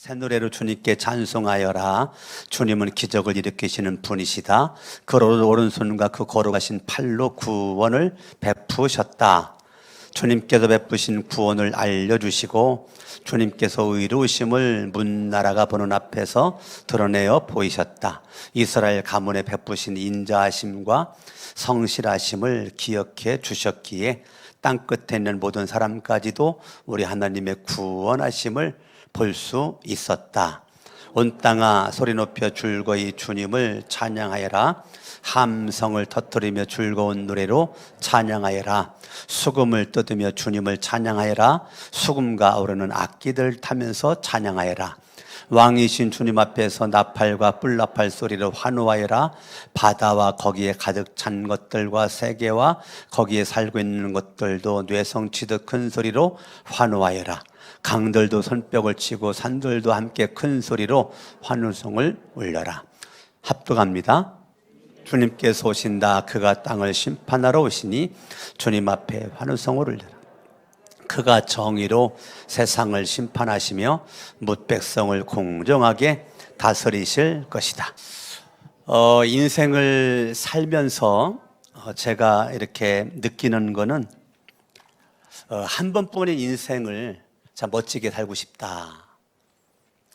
새 노래로 주님께 찬송하여라. 주님은 기적을 일으키시는 분이시다. 그 오른손과 그 거룩하신 팔로 구원을 베푸셨다. 주님께서 베푸신 구원을 알려주시고 주님께서 의로우심을 문나라가 보는 앞에서 드러내어 보이셨다. 이스라엘 가문에 베푸신 인자하심과 성실하심을 기억해 주셨기에 땅끝에 있는 모든 사람까지도 우리 하나님의 구원하심을 볼 수 있었다. 온 땅아 소리 높여 즐거이 주님을 찬양하여라. 함성을 터뜨리며 즐거운 노래로 찬양하여라. 수금을 뜯으며 주님을 찬양하여라. 수금과 아우르는 악기들 타면서 찬양하여라. 왕이신 주님 앞에서 나팔과 뿔나팔 소리로 환호하여라. 바다와 거기에 가득 찬 것들과 세계와 거기에 살고 있는 것들도 뇌성치듯 큰 소리로 환호하여라. 강들도 손뼉을 치고 산들도 함께 큰 소리로 환호성을 울려라. 합독합니다. 주님께서 오신다. 그가 땅을 심판하러 오시니 주님 앞에 환호성을 울려라. 그가 정의로 세상을 심판하시며 뭇 백성을 공정하게 다스리실 것이다. 인생을 살면서 제가 이렇게 느끼는 거는 한 번뿐인 인생을 참 멋지게 살고 싶다.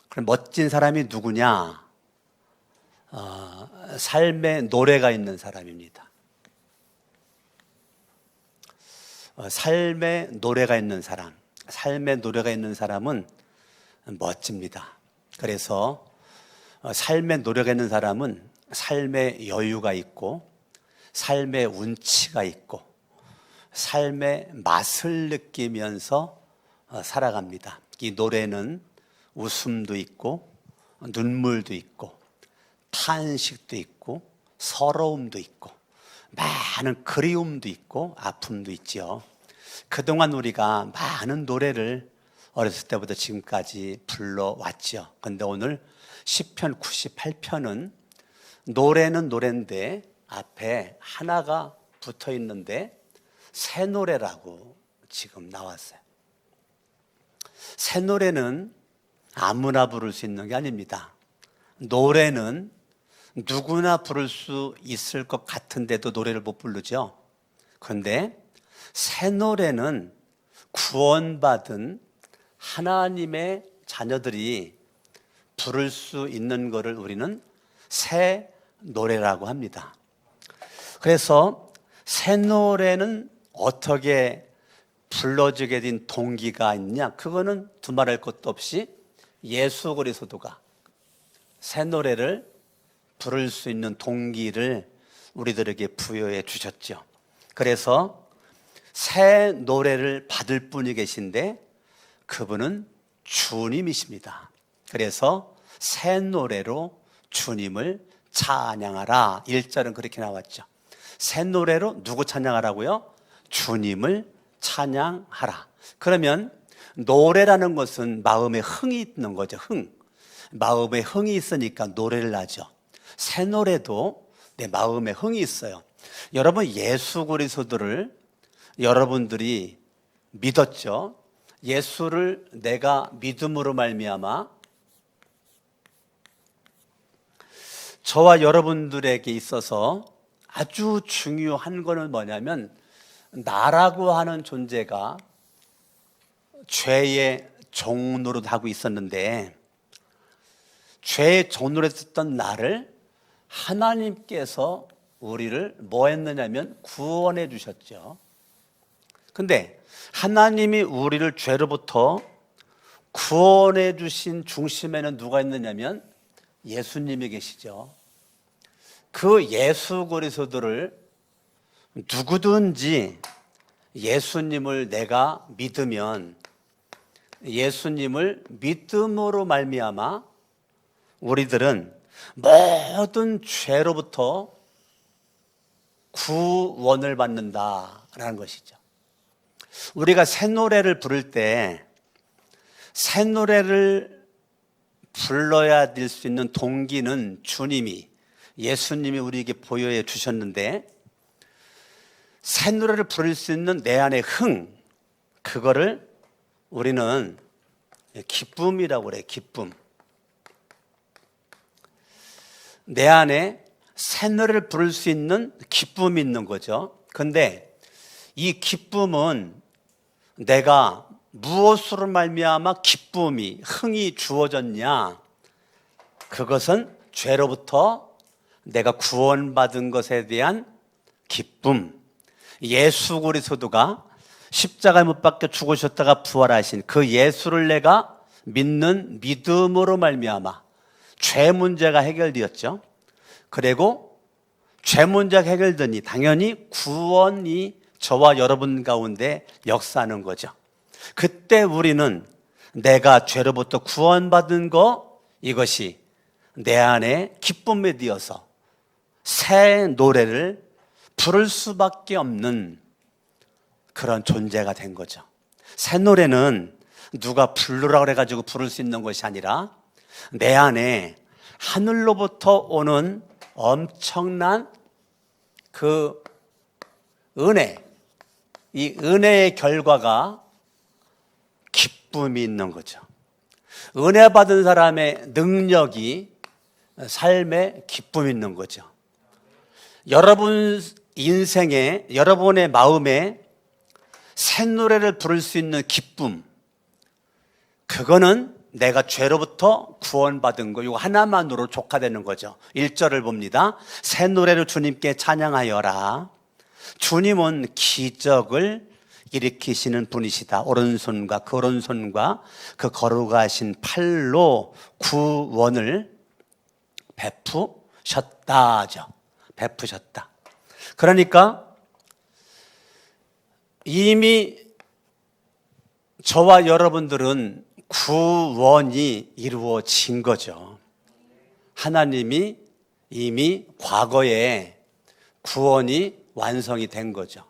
그럼 멋진 사람이 누구냐? 삶의 노래가 있는 사람입니다. 삶의 노래가 있는 사람, 삶의 노래가 있는 사람은 멋집니다. 그래서 삶의 노래가 있는 사람은 삶의 여유가 있고 삶의 운치가 있고 삶의 맛을 느끼면서 살아갑니다. 이 노래는 웃음도 있고 눈물도 있고 탄식도 있고 서러움도 있고 많은 그리움도 있고 아픔도 있죠. 그동안 우리가 많은 노래를 어렸을 때부터 지금까지 불러왔죠. 그런데 오늘 시편 98편은 노래는 노래인데 앞에 하나가 붙어 있는데 새 노래라고 지금 나왔어요. 새 노래는 아무나 부를 수 있는 게 아닙니다. 노래는 누구나 부를 수 있을 것 같은데도 노래를 못 부르죠. 그런데 새 노래는 구원받은 하나님의 자녀들이 부를 수 있는 것을 우리는 새 노래라고 합니다. 그래서 새 노래는 어떻게 불러지게 된 동기가 있냐? 그거는 두말할 것도 없이 예수 그리스도가 새 노래를 부를 수 있는 동기를 우리들에게 부여해 주셨죠. 그래서 새 노래를 받을 분이 계신데 그분은 주님이십니다. 그래서 새 노래로 주님을 찬양하라. 1절은 그렇게 나왔죠. 새 노래로 누구 찬양하라고요? 주님을 찬양하라. 그러면 노래라는 것은 마음에 흥이 있는 거죠. 흥. 마음에 흥이 있으니까 노래를 하죠. 새 노래도 내 마음에 흥이 있어요. 여러분 예수 그리스도를 여러분들이 믿었죠. 예수를 내가 믿음으로 말미암아 저와 여러분들에게 있어서 아주 중요한 거는 뭐냐면 나라고 하는 존재가 죄의 종노릇 하고 있었는데 죄의 종노릇 했던 나를 하나님께서 우리를 뭐 했느냐면 구원해 주셨죠. 근데 하나님이 우리를 죄로부터 구원해 주신 중심에는 누가 있느냐면 예수님이 계시죠. 그 예수 그리스도를 누구든지 예수님을 내가 믿으면 예수님을 믿음으로 말미암아 우리들은 모든 죄로부터 구원을 받는다라는 것이죠. 우리가 새 노래를 부를 때 새 노래를 불러야 될 수 있는 동기는 주님이 예수님이 우리에게 보여해 주셨는데 새 노래를 부를 수 있는 내 안의 흥, 그거를 우리는 기쁨이라고 그래. 기쁨. 내 안에 새 노래를 부를 수 있는 기쁨이 있는 거죠. 근데 이 기쁨은 내가 무엇으로 말미암아 기쁨이, 흥이 주어졌냐? 그것은 죄로부터 내가 구원받은 것에 대한 기쁨. 예수 그리스도가 십자가에 못 박혀 죽으셨다가 부활하신 그 예수를 내가 믿는 믿음으로 말미암아 죄 문제가 해결되었죠. 그리고 죄 문제가 해결되니 당연히 구원이 저와 여러분 가운데 역사하는 거죠. 그때 우리는 내가 죄로부터 구원받은 거, 이것이 내 안에 기쁨에 되어서 새 노래를 부를 수밖에 없는 그런 존재가 된 거죠. 새 노래는 누가 부르라고 그래가지고 부를 수 있는 것이 아니라 내 안에 하늘로부터 오는 엄청난 그 은혜, 이 은혜의 결과가 기쁨이 있는 거죠. 은혜 받은 사람의 능력이 삶에 기쁨이 있는 거죠. 여러분 인생에, 여러분의 마음에 새 노래를 부를 수 있는 기쁨, 그거는 내가 죄로부터 구원받은 거, 이거 하나만으로 족하되는 거죠. 1절을 봅니다. 새 노래를 주님께 찬양하여라. 주님은 기적을 일으키시는 분이시다. 오른손과 그 오른손과 그 거룩하신 팔로 구원을 베푸셨다죠. 베푸셨다. 그러니까 이미 저와 여러분들은 구원이 이루어진 거죠. 하나님이 이미 과거에 구원이 완성이 된 거죠.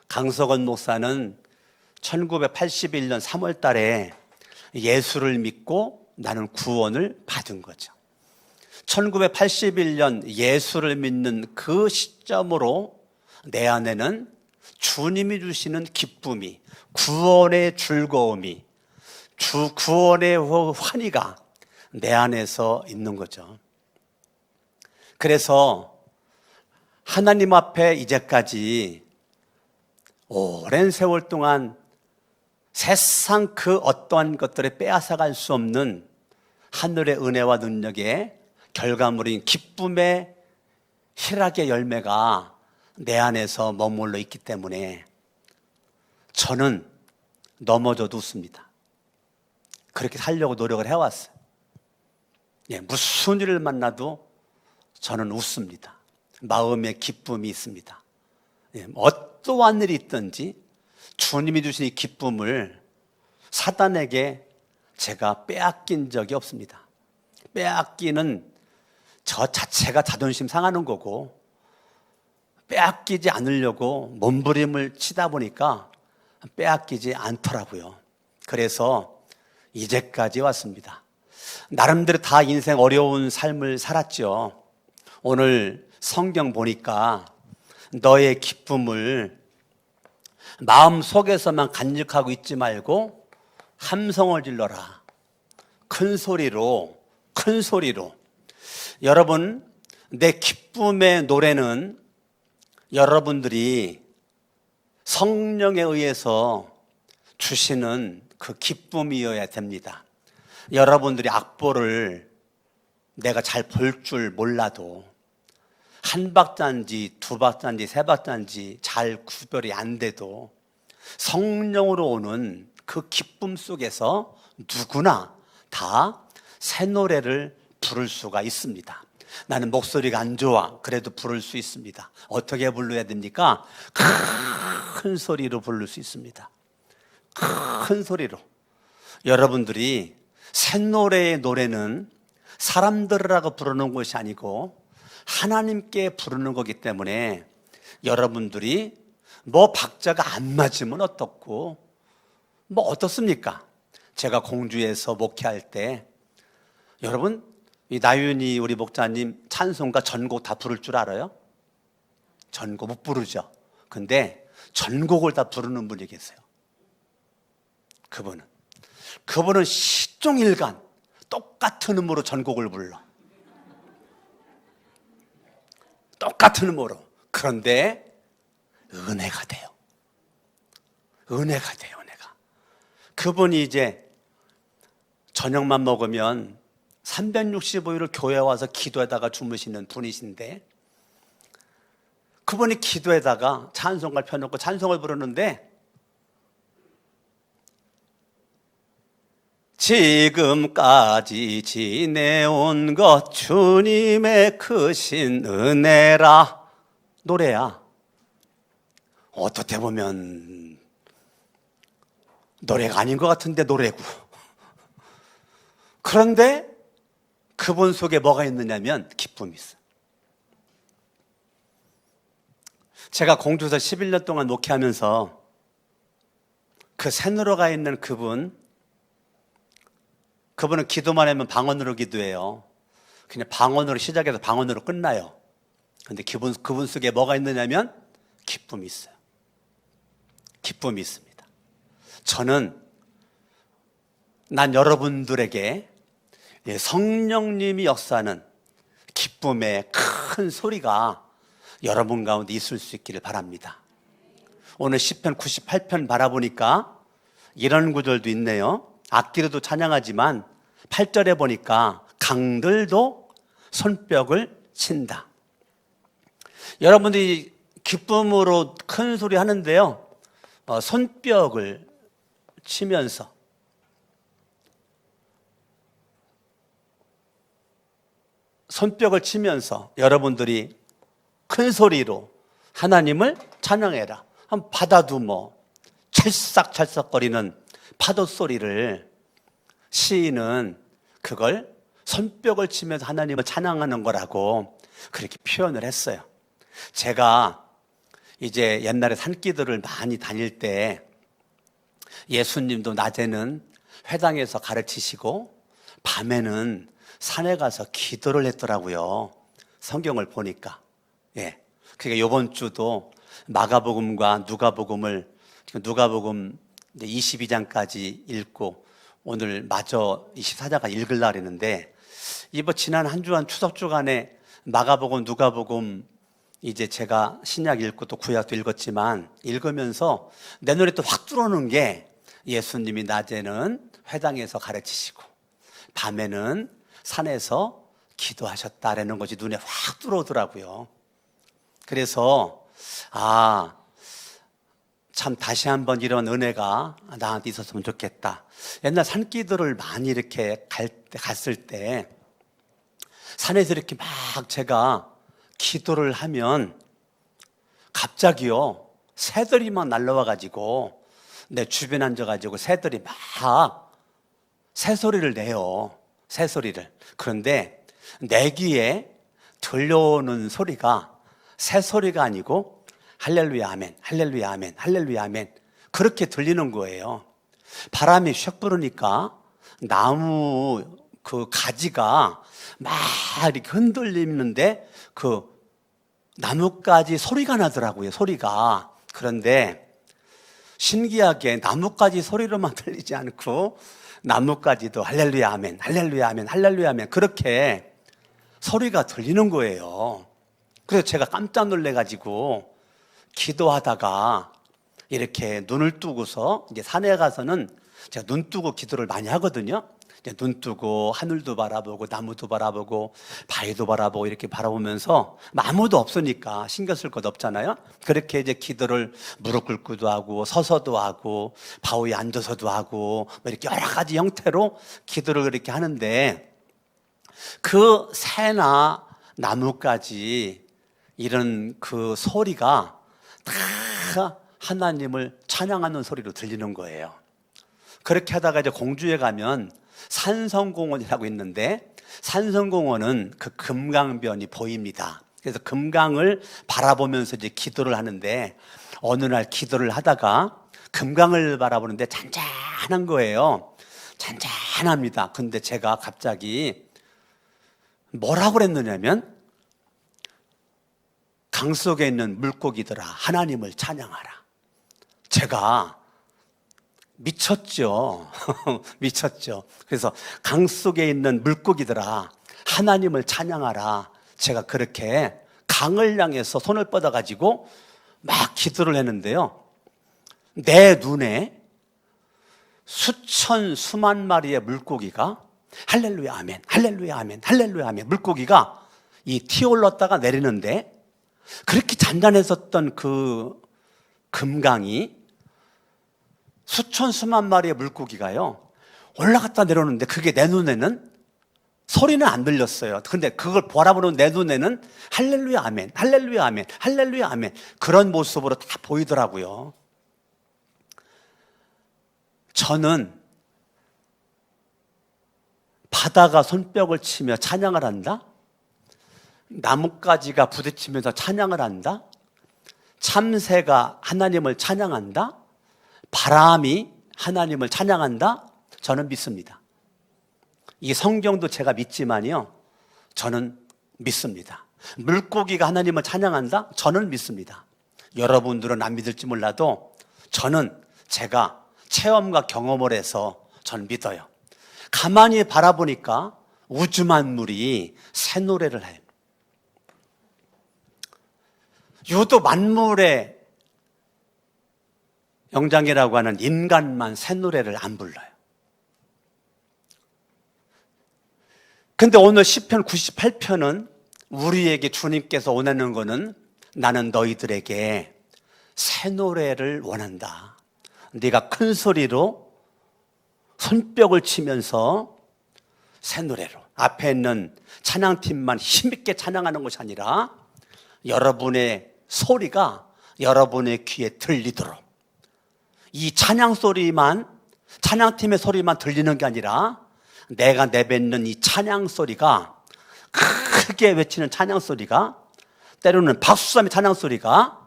강석원 목사는 1981년 3월 달에 예수를 믿고 나는 구원을 받은 거죠. 1981년 예수를 믿는 그 시점으로 내 안에는 주님이 주시는 기쁨이, 구원의 즐거움이, 구원의 환희가 내 안에서 있는 거죠. 그래서 하나님 앞에 이제까지 오랜 세월 동안 세상 그 어떠한 것들에 빼앗아갈 수 없는 하늘의 은혜와 능력의 결과물인 기쁨의 희락의 열매가 내 안에서 머물러 있기 때문에 저는 넘어져도 웃습니다. 그렇게 살려고 노력을 해왔어요. 무슨 일을 만나도 저는 웃습니다. 마음에 기쁨이 있습니다. 어떠한 일이 있든지 주님이 주신 이 기쁨을 사단에게 제가 빼앗긴 적이 없습니다. 빼앗기는 저 자체가 자존심 상하는 거고, 빼앗기지 않으려고 몸부림을 치다 보니까 빼앗기지 않더라고요. 그래서 이제까지 왔습니다. 나름대로 다 인생 어려운 삶을 살았죠. 오늘 성경 보니까 너의 기쁨을 마음 속에서만 간직하고 있지 말고 함성을 질러라. 큰 소리로. 여러분, 내 기쁨의 노래는 여러분들이 성령에 의해서 주시는 그 기쁨이어야 됩니다. 여러분들이 악보를 내가 잘 볼 줄 몰라도 한 박자인지 두 박자인지 세 박자인지 잘 구별이 안 돼도 성령으로 오는 그 기쁨 속에서 누구나 다 새 노래를 부를 수가 있습니다. 나는 목소리가 안 좋아. 그래도 부를 수 있습니다. 어떻게 불러야 됩니까? 큰 소리로 부를 수 있습니다. 큰 소리로. 여러분들이 새 노래의 노래는 사람들이라고 부르는 것이 아니고 하나님께 부르는 거기 때문에 여러분들이 뭐 박자가 안 맞으면 어떻고 뭐 어떻습니까? 제가 공주에서 목회할 때 여러분, 이 나윤이 우리 목사님 찬송가 전곡 다 부를 줄 알아요? 전곡 못 부르죠. 근데 전곡을 다 부르는 분이 계세요. 그분은 그분은 시종일관 똑같은 음으로 전곡을 불러. 똑같은 음으로. 그런데 은혜가 돼요. 은혜가 돼요, 은혜가. 그분이 이제 저녁만 먹으면 365일을 교회 와서 기도하다가 주무시는 분이신데, 그분이 기도에다가 찬송가를 펴놓고 찬송을 부르는데, 지금까지 지내온 것 주님의 크신 은혜라. 노래야. 어떻게 보면 노래가 아닌 것 같은데 노래고. 그런데 그분 속에 뭐가 있느냐면 기쁨이 있어요. 제가 공주에서 11년 동안 목회하면서 그 산으로 가 있는 그분은 기도만 하면 방언으로 기도해요. 그냥 방언으로 시작해서 방언으로 끝나요. 그런데 그분 속에 뭐가 있느냐면 기쁨이 있어요. 기쁨이 있습니다. 난 여러분들에게 성령님이 역사하는 기쁨의 큰 소리가 여러분 가운데 있을 수 있기를 바랍니다. 오늘 시편 98편 바라보니까 이런 구절도 있네요. 악기로도 찬양하지만 8절에 보니까 강들도 손뼉을 친다. 여러분들이 기쁨으로 큰 소리 하는데요, 손뼉을 치면서 여러분들이 큰 소리로 하나님을 찬양해라. 바다도 찰싹찰싹거리는 파도 소리를 시인은 그걸 손뼉을 치면서 하나님을 찬양하는 거라고 그렇게 표현을 했어요. 제가 이제 옛날에 산기도를 많이 다닐 때 예수님도 낮에는 회당에서 가르치시고 밤에는 산에 가서 기도를 했더라고요. 성경을 보니까. 그러니까 이번 주도 마가복음과 누가복음 22장까지 읽고 오늘 마저 24장까지 읽으려고 했는데, 이번 지난 한 주간 추석 주간에 마가복음 누가복음 이제 제가 신약 읽고 또 구약도 읽었지만 읽으면서 내 눈에 또 확 들어오는 게 예수님이 낮에는 회당에서 가르치시고 밤에는 산에서 기도하셨다라는 것이 눈에 확 들어오더라고요. 그래서 참 다시 한번 이런 은혜가 나한테 있었으면 좋겠다. 옛날 산기도를 많이 이렇게 갔을 때 산에서 이렇게 막 제가 기도를 하면 갑자기요 새들이 막 날라와가지고 내 주변에 앉아가지고 새들이 막 새소리를 내요. 새소리를. 그런데 내 귀에 들려오는 소리가 새소리가 아니고 할렐루야 아멘, 할렐루야 아멘, 할렐루야 아멘 그렇게 들리는 거예요. 바람이 샥 불으니까 나무 그 가지가 막 이렇게 흔들리는데 그 나뭇가지 소리가 나더라고요. 소리가. 그런데 신기하게 나뭇가지 소리로만 들리지 않고 나뭇가지도 할렐루야 아멘, 할렐루야 아멘, 할렐루야 아멘 그렇게 소리가 들리는 거예요. 그래서 제가 깜짝 놀래가지고 기도하다가 이렇게 눈을 뜨고서 이제 산에 가서는 제가 눈 뜨고 기도를 많이 하거든요. 이제 눈 뜨고 하늘도 바라보고 나무도 바라보고 바위도 바라보고 이렇게 바라보면서 아무도 없으니까 신경 쓸 것 없잖아요. 그렇게 이제 기도를 무릎 꿇고도 하고 서서도 하고 바위에 앉아서도 하고 이렇게 여러 가지 형태로 기도를 그렇게 하는데 그 새나 나무까지 이런 그 소리가 다 하나님을 찬양하는 소리로 들리는 거예요. 그렇게 하다가 이제 공주에 가면 산성공원이라고 있는데 산성공원은 그 금강변이 보입니다. 그래서 금강을 바라보면서 이제 기도를 하는데 어느 날 기도를 하다가 금강을 바라보는데 잔잔한 거예요. 잔잔합니다. 근데 제가 갑자기 뭐라고 그랬느냐면 강 속에 있는 물고기들아 하나님을 찬양하라. 제가 미쳤죠. 미쳤죠. 그래서 강 속에 있는 물고기들아, 하나님을 찬양하라. 제가 그렇게 강을 향해서 손을 뻗어가지고 막 기도를 했는데요. 내 눈에 수천, 수만 마리의 물고기가 할렐루야, 아멘, 할렐루야, 아멘, 할렐루야, 아멘. 물고기가 이 튀어올랐다가 내리는데 그렇게 잔잔했었던 그 금강이 수천, 수만 마리의 물고기가요. 올라갔다 내려오는데 그게 내 눈에는 소리는 안 들렸어요. 근데 그걸 바라보는 내 눈에는 할렐루야, 아멘, 할렐루야, 아멘, 할렐루야, 아멘. 그런 모습으로 다 보이더라고요. 저는 바다가 손뼉을 치며 찬양을 한다? 나뭇가지가 부딪히면서 찬양을 한다? 참새가 하나님을 찬양한다? 바람이 하나님을 찬양한다? 저는 믿습니다. 이 성경도 제가 믿지만요, 저는 믿습니다. 물고기가 하나님을 찬양한다? 저는 믿습니다. 여러분들은 안 믿을지 몰라도 저는 제가 체험과 경험을 해서 저는 믿어요. 가만히 바라보니까 우주 만물이 새 노래를 해요. 유도 만물의 영장이라고 하는 인간만 새 노래를 안 불러요. 근데 오늘 시편 98편은 우리에게 주님께서 원하는 거는 나는 너희들에게 새 노래를 원한다. 네가 큰 소리로 손뼉을 치면서 새 노래로, 앞에 있는 찬양팀만 힘있게 찬양하는 것이 아니라 여러분의 소리가 여러분의 귀에 들리도록, 이 찬양 소리만, 찬양팀의 소리만 들리는 게 아니라 내가 내뱉는 이 찬양 소리가, 크게 외치는 찬양 소리가, 때로는 박수삼의 찬양 소리가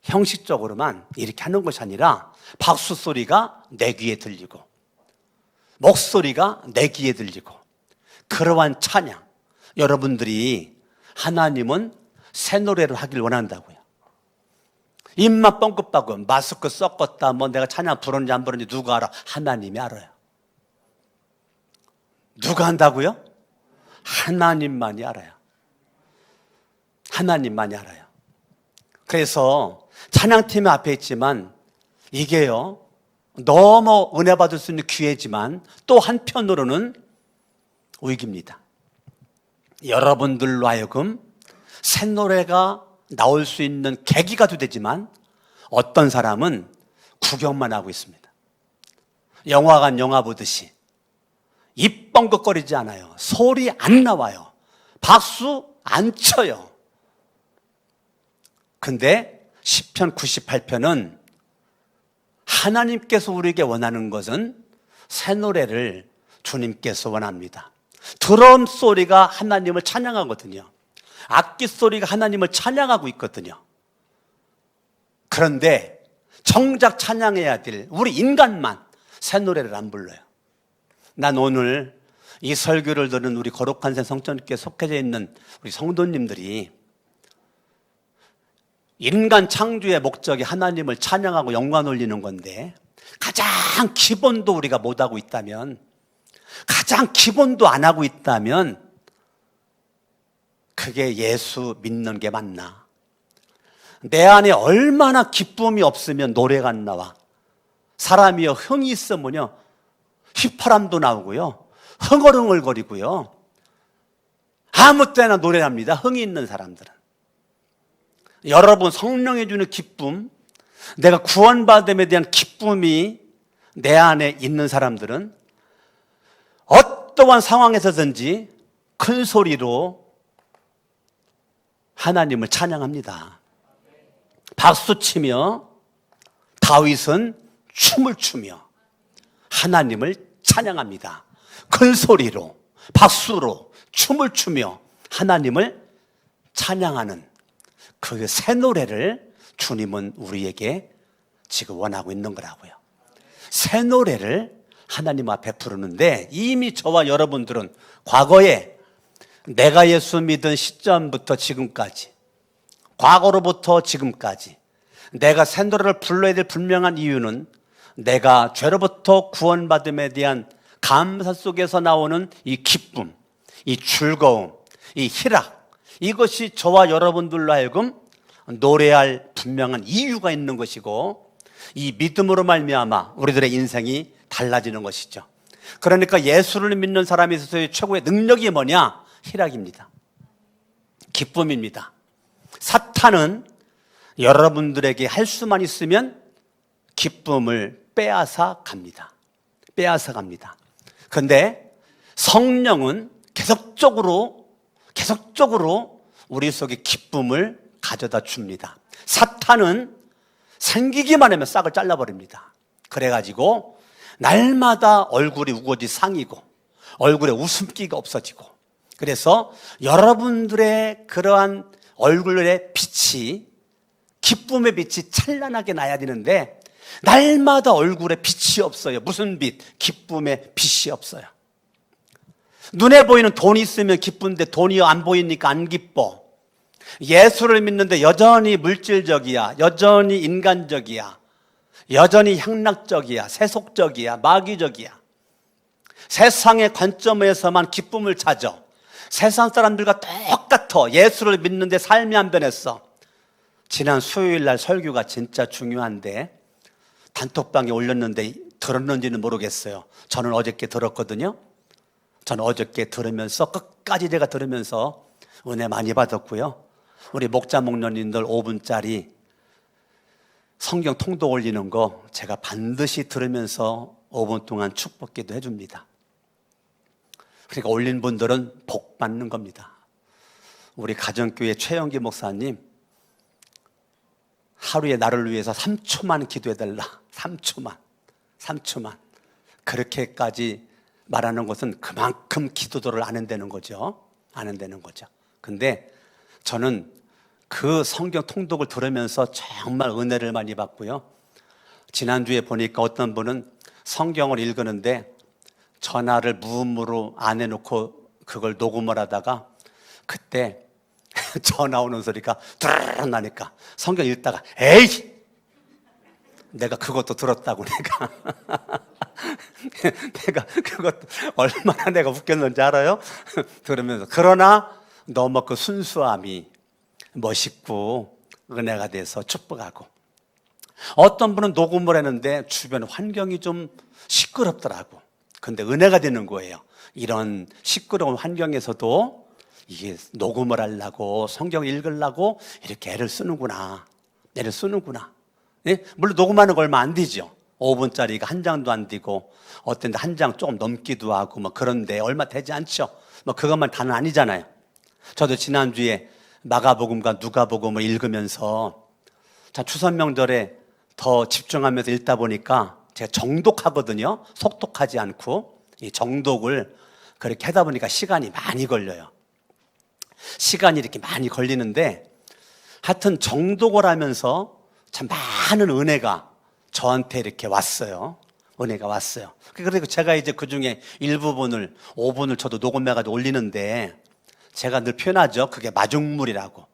형식적으로만 이렇게 하는 것이 아니라 박수 소리가 내 귀에 들리고 목소리가 내 귀에 들리고, 그러한 찬양, 여러분들이 하나님은 새 노래를 하길 원한다고요. 입만 뻥긋빠긋 마스크 썩었다, 뭐 내가 찬양 부르는지 안 부르는지 누가 알아? 하나님이 알아요. 누가 한다고요? 하나님만이 알아요. 하나님만이 알아요. 그래서 찬양팀 앞에 있지만 이게요, 너무 은혜 받을 수 있는 기회지만 또 한편으로는 위기입니다. 여러분들로 하여금 새 노래가 나올 수 있는 계기가 되지만 어떤 사람은 구경만 하고 있습니다. 영화관 영화 보듯이 입 뻥긋거리지 않아요. 소리 안 나와요. 박수 안 쳐요. 근데 시편 98편은 하나님께서 우리에게 원하는 것은 새 노래를 주님께서 원합니다. 드럼 소리가 하나님을 찬양하거든요. 악기 소리가 하나님을 찬양하고 있거든요. 그런데 정작 찬양해야 될 우리 인간만 새 노래를 안 불러요. 난 오늘 이 설교를 들은 우리 거룩한 생 성전교회에 속해져 있는 우리 성도님들이 인간 창조의 목적이 하나님을 찬양하고 영광 올리는 건데 가장 기본도 우리가 못하고 있다면, 가장 기본도 안 하고 있다면 그게 예수 믿는 게 맞나? 내 안에 얼마나 기쁨이 없으면 노래가 안 나와. 사람이요, 흥이 있으면요 휘파람도 나오고요, 흥얼흥얼거리고요, 아무 때나 노래합니다. 흥이 있는 사람들은. 여러분, 성령이 주는 기쁨, 내가 구원받음에 대한 기쁨이 내 안에 있는 사람들은 어떠한 상황에서든지 큰 소리로 하나님을 찬양합니다. 박수치며 다윗은 춤을 추며 하나님을 찬양합니다. 큰 소리로, 박수로, 춤을 추며 하나님을 찬양하는 그 새 노래를 주님은 우리에게 지금 원하고 있는 거라고요. 새 노래를 하나님 앞에 부르는데, 이미 저와 여러분들은 과거에 내가 예수 믿은 시점부터 지금까지, 과거로부터 지금까지 내가 새 노래를 불러야 될 분명한 이유는 내가 죄로부터 구원받음에 대한 감사 속에서 나오는 이 기쁨, 이 즐거움, 이 희락, 이것이 저와 여러분들로 하여금 노래할 분명한 이유가 있는 것이고, 이 믿음으로 말미암아 우리들의 인생이 달라지는 것이죠. 그러니까 예수를 믿는 사람에 있어서의 최고의 능력이 뭐냐? 희락입니다. 기쁨입니다. 사탄은 여러분들에게 할 수만 있으면 기쁨을 빼앗아 갑니다. 빼앗아 갑니다. 그런데 성령은 계속적으로 우리 속에 기쁨을 가져다 줍니다. 사탄은 생기기만 하면 싹을 잘라버립니다. 그래가지고 날마다 얼굴이 우거지 상이고 얼굴에 웃음기가 없어지고, 그래서 여러분들의 그러한 얼굴의 빛이, 기쁨의 빛이 찬란하게 나야 되는데 날마다 얼굴에 빛이 없어요. 무슨 빛? 기쁨의 빛이 없어요. 눈에 보이는 돈이 있으면 기쁜데 돈이 안 보이니까 안 기뻐. 예수를 믿는데 여전히 물질적이야, 여전히 인간적이야, 여전히 향락적이야, 세속적이야, 마귀적이야. 세상의 관점에서만 기쁨을 찾아. 세상 사람들과 똑같아. 예수를 믿는데 삶이 안 변했어. 지난 수요일 날 설교가 진짜 중요한데 단톡방에 올렸는데 들었는지는 모르겠어요. 저는 어저께 들었거든요. 저는 어저께 들으면서 끝까지 제가 들으면서 은혜 많이 받았고요. 우리 목자 목녀님들 5분짜리 성경 통독 올리는 거 제가 반드시 들으면서 5분 동안 축복기도 해줍니다. 그러니까 올린 분들은 복 받는 겁니다. 우리 가정교회 최영기 목사님, 하루에 나를 위해서 3초만 기도해달라. 3초만. 그렇게까지 말하는 것은 그만큼 기도도를 안 한다는 거죠. 근데 저는 그 성경 통독을 들으면서 정말 은혜를 많이 받고요. 지난주에 보니까 어떤 분은 성경을 읽었는데 전화를 무음으로 안 해놓고 그걸 녹음을 하다가 그때 전화 오는 소리가 드르륵 나니까 성경 읽다가 에이! 내가 그것도 들었다고 내가 그것도 얼마나 내가 웃겼는지 알아요? 들으면서. 그러나 너무 그 순수함이 멋있고 은혜가 돼서 축복하고, 어떤 분은 녹음을 했는데 주변 환경이 좀 시끄럽더라고. 근데 은혜가 되는 거예요. 이런 시끄러운 환경에서도 이게 녹음을 하려고 성경 읽으려고 이렇게 애를 쓰는구나. 네? 물론 녹음하는 거 얼마 안 되죠. 5분짜리가 한 장도 안 되고 어떤 데 한 장 조금 넘기도 하고 뭐 그런데 얼마 되지 않죠. 뭐 그것만 다는 아니잖아요. 저도 지난주에 마가복음과 누가복음을 읽으면서 추석 명절에 더 집중하면서 읽다 보니까 제가 정독하거든요. 속독하지 않고 이 정독을 그렇게 하다 보니까 시간이 많이 걸려요. 시간이 이렇게 많이 걸리는데 하여튼 정독을 하면서 참 많은 은혜가 저한테 이렇게 왔어요. 은혜가 왔어요. 그리고 제가 이제 그 중에 일부분을 5분을 저도 녹음해가지고 올리는데 제가 늘 표현하죠. 그게 마중물이라고.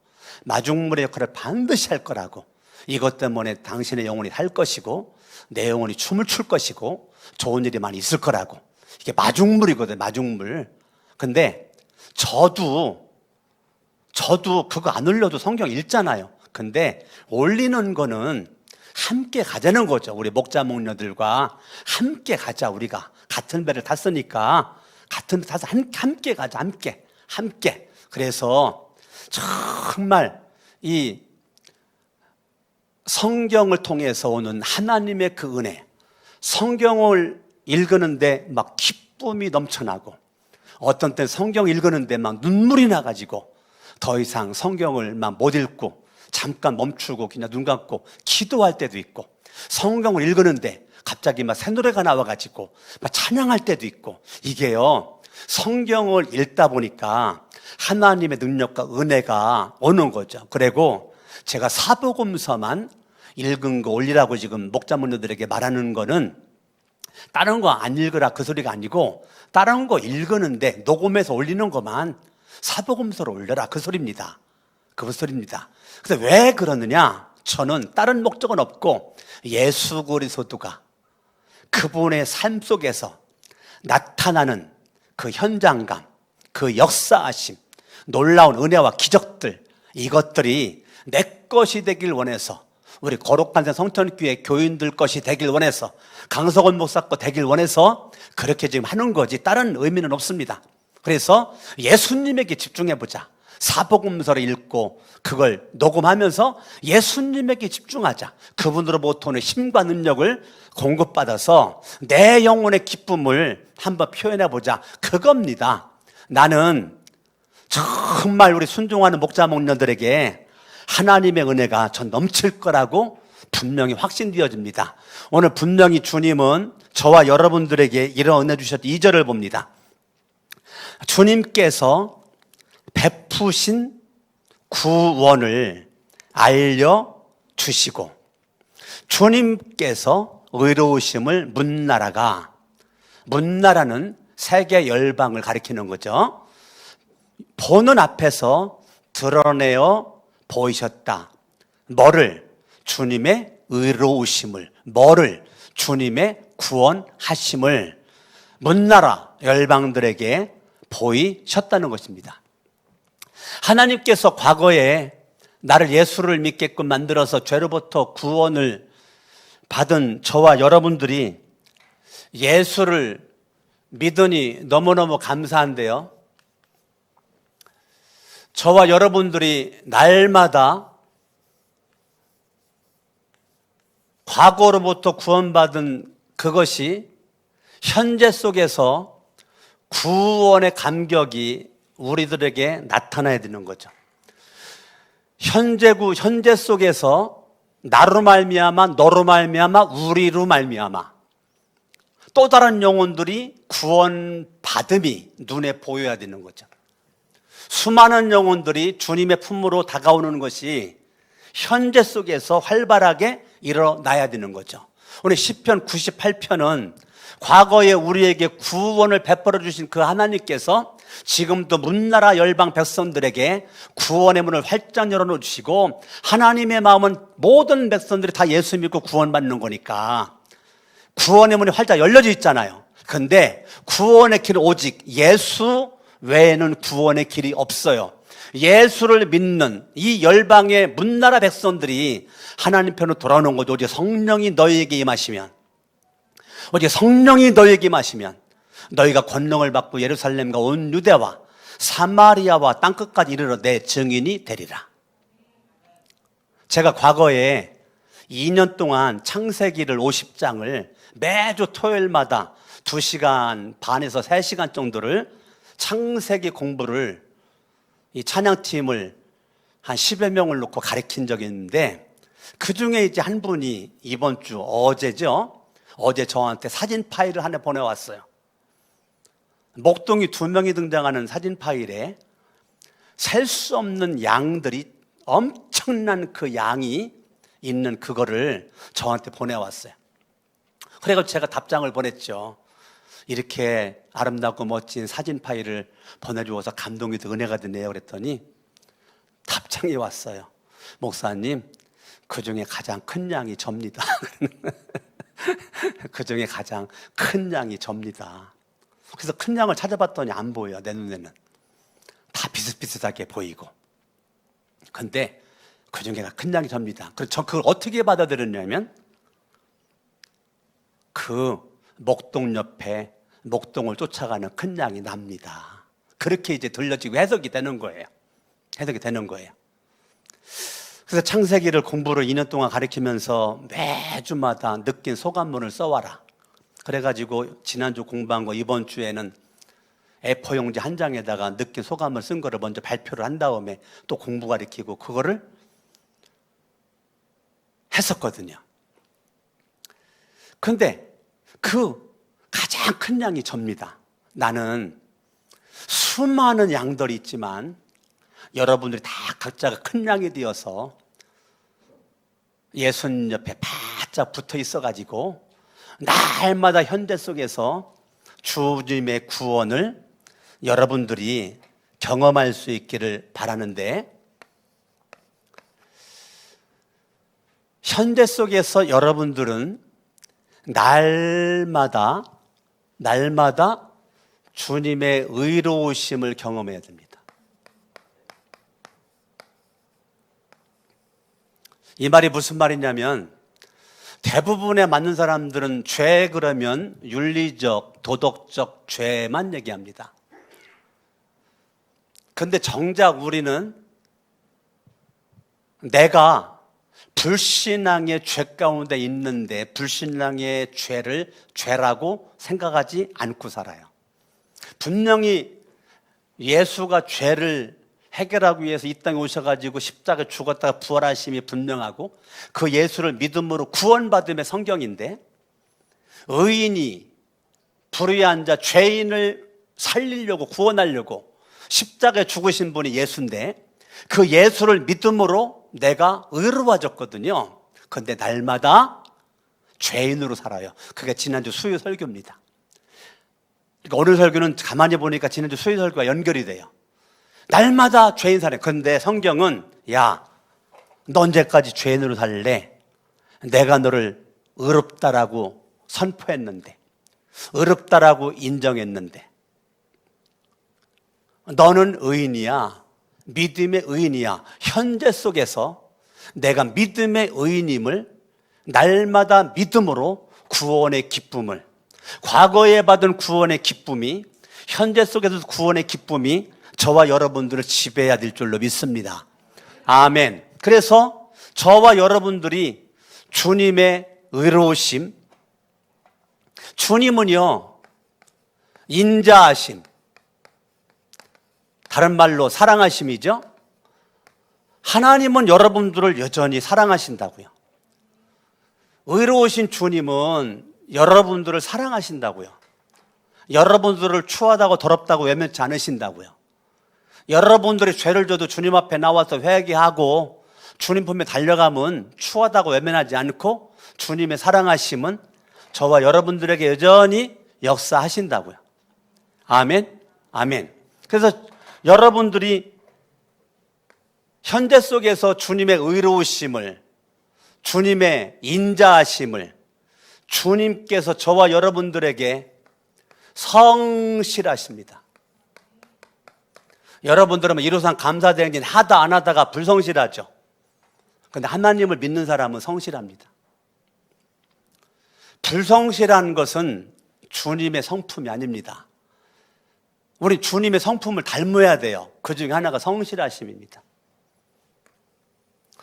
마중물의 역할을 반드시 할 거라고. 이것 때문에 당신의 영혼이 살 것이고 내 영혼이 춤을 출 것이고 좋은 일이 많이 있을 거라고. 이게 마중물이거든요. 마중물. 근데 저도 그거 안 올려도 성경 읽잖아요. 근데 올리는 거는 함께 가자는 거죠. 우리 목자 목녀들과 함께 가자. 우리가 같은 배를 탔으니까 같은 배 타서 함께 가자. 함께. 그래서 정말 이 성경을 통해서 오는 하나님의 그 은혜, 성경을 읽었는데 막 기쁨이 넘쳐나고 어떤 때 성경 읽었는데 막 눈물이 나가지고 더 이상 성경을 막 못 읽고 잠깐 멈추고 그냥 눈 감고 기도할 때도 있고, 성경을 읽었는데 갑자기 막 새 노래가 나와가지고 막 찬양할 때도 있고, 이게요 성경을 읽다 보니까 하나님의 능력과 은혜가 오는 거죠. 그리고 제가 사복음서만 읽은 거 올리라고 지금 목자문들에게 말하는 거는 다른 거 안 읽으라 그 소리가 아니고, 다른 거 읽었는데 녹음해서 올리는 것만 사복음서로 올려라 그 소리입니다. 그래서 왜 그러느냐? 저는 다른 목적은 없고 예수 그리스도가 그분의 삶 속에서 나타나는 그 현장감, 그 역사하심, 놀라운 은혜와 기적들, 이것들이 내 것이 되길 원해서, 우리 거룩한 산 성천교회 교인들 것이 되길 원해서, 강석원 목사 거 되길 원해서 그렇게 지금 하는 거지 다른 의미는 없습니다. 그래서 예수님에게 집중해보자. 사복음서를 읽고 그걸 녹음하면서 예수님에게 집중하자. 그분으로부터 오는 힘과 능력을 공급받아서 내 영혼의 기쁨을 한번 표현해보자. 그겁니다. 나는 정말 우리 순종하는 목자 목녀들에게 하나님의 은혜가 전 넘칠 거라고 분명히 확신되어집니다. 오늘 분명히 주님은 저와 여러분들에게 이런 은혜 주셨 2절을 봅니다. 주님께서 베푸신 구원을 알려주시고, 주님께서 의로우심을 문나라는 세계 열방을 가리키는 거죠. 보는 앞에서 드러내어 보이셨다. 뭐를? 주님의 의로우심을. 뭐를? 주님의 구원하심을 문나라 열방들에게 보이셨다는 것입니다. 하나님께서 과거에 나를 예수를 믿게끔 만들어서 죄로부터 구원을 받은 저와 여러분들이 예수를 믿으니 너무너무 감사한데요, 저와 여러분들이 날마다 과거로부터 구원받은 그것이 현재 속에서 구원의 감격이 우리들에게 나타나야 되는 거죠. 현재 속에서 나로 말미암아, 너로 말미암아, 우리로 말미암아 또 다른 영혼들이 구원받음이 눈에 보여야 되는 거죠. 수많은 영혼들이 주님의 품으로 다가오는 것이 현재 속에서 활발하게 일어나야 되는 거죠. 오늘 시편 98편은 과거에 우리에게 구원을 베풀어 주신 그 하나님께서 지금도 문나라 열방 백성들에게 구원의 문을 활짝 열어놓으시고, 하나님의 마음은 모든 백성들이 다 예수 믿고 구원받는 거니까 구원의 문이 활짝 열려져 있잖아요. 그런데 구원의 길은 오직 예수 외에는 구원의 길이 없어요. 예수를 믿는 이 열방의 문나라 백성들이 하나님 편으로 돌아오는 거죠. 오직 성령이 너희에게 임하시면, 오직 성령이 너희에게 임하시면 너희가 권능을 받고 예루살렘과 온 유대와 사마리아와 땅끝까지 이르러 내 증인이 되리라. 제가 과거에 2년 동안 창세기를 50장을 매주 토요일마다 2시간 반에서 3시간 정도를 창세기 공부를, 이 찬양팀을 한 10여 명을 놓고 가르친 적이 있는데, 그 중에 이제 한 분이 이번 주 어제 저한테 사진 파일을 하나 보내왔어요. 목동이 2명이 등장하는 사진 파일에 셀 수 없는 양들이, 엄청난 그 양이 있는 그거를 저한테 보내왔어요. 그래서 제가 답장을 보냈죠. 이렇게 아름답고 멋진 사진 파일을 보내주어서 감동이 더 은혜가 되네요. 그랬더니 답장이 왔어요. 목사님, 그 중에 가장 큰 양이 접니다. 그 중에 가장 큰 양이 접니다. 그래서 큰 양을 찾아봤더니 안 보여요. 내 눈에는 다 비슷비슷하게 보이고. 근데 그 중에 큰 양이 접니다. 그래서 저 그걸 어떻게 받아들였냐면, 그 목동 옆에 목동을 쫓아가는 큰 양이 납니다. 그렇게 이제 들려지고 해석이 되는 거예요. 그래서 창세기를 공부를 2년 동안 가르치면서 매주마다 느낀 소감문을 써와라. 그래가지고 지난주 공부한 거 이번 주에는 A4 용지 한 장에다가 느낀 소감을 쓴 거를 먼저 발표를 한 다음에 또 공부 가르치고 그거를 했었거든요. 근데 그 가장 큰 양이 접니다. 나는 수많은 양들이 있지만 여러분들이 다 각자가 큰 양이 되어서 예수님 옆에 바짝 붙어 있어가지고 날마다 현재 속에서 주님의 구원을 여러분들이 경험할 수 있기를 바라는데, 현재 속에서 여러분들은 날마다 주님의 의로우심을 경험해야 됩니다. 이 말이 무슨 말이냐면, 대부분의 많은 사람들은 죄 그러면 윤리적, 도덕적 죄만 얘기합니다. 근데 정작 우리는 내가 불신앙의 죄 가운데 있는데 불신앙의 죄를 죄라고 생각하지 않고 살아요. 분명히 예수가 죄를 해결하기 위해서 이 땅에 오셔가지고 십자가에 죽었다가 부활하심이 분명하고 그 예수를 믿음으로 구원받음의 성경인데, 의인이 불의에 앉아 죄인을 살리려고 구원하려고 십자가에 죽으신 분이 예수인데, 그 예수를 믿음으로 내가 의로워졌거든요. 그런데 날마다 죄인으로 살아요. 그게 지난주 수요 설교입니다. 그러니까 오늘 설교는 가만히 보니까 지난주 수요 설교와 연결이 돼요. 날마다 죄인 살아요. 그런데 성경은, 야, 너 언제까지 죄인으로 살래? 내가 너를 의롭다라고 선포했는데, 의롭다라고 인정했는데, 너는 의인이야. 믿음의 의인이야. 현재 속에서 내가 믿음의 의인임을 날마다 믿음으로 구원의 기쁨을, 과거에 받은 구원의 기쁨이, 현재 속에서 구원의 기쁨이 저와 여러분들을 지배해야 될 줄로 믿습니다. 아멘. 그래서 저와 여러분들이 주님의 의로우심, 주님은요, 인자하심, 다른 말로 사랑하심이죠. 하나님은 여러분들을 여전히 사랑하신다고요. 의로우신 주님은 여러분들을 사랑하신다고요. 여러분들을 추하다고 더럽다고 외면치 않으신다고요. 여러분들이 죄를 져도 주님 앞에 나와서 회개하고 주님 품에 달려가면 추하다고 외면하지 않고 주님의 사랑하심은 저와 여러분들에게 여전히 역사하신다고요. 아멘, 아멘. 그래서 여러분들이 현재 속에서 주님의 의로우심을, 주님의 인자하심을, 주님께서 저와 여러분들에게 성실하십니다. 여러분들은 이루상 감사대행진 하다 안 하다가 불성실하죠. 그런데 하나님을 믿는 사람은 성실합니다. 불성실한 것은 주님의 성품이 아닙니다. 우리 주님의 성품을 닮아야 돼요. 그 중에 하나가 성실하심입니다.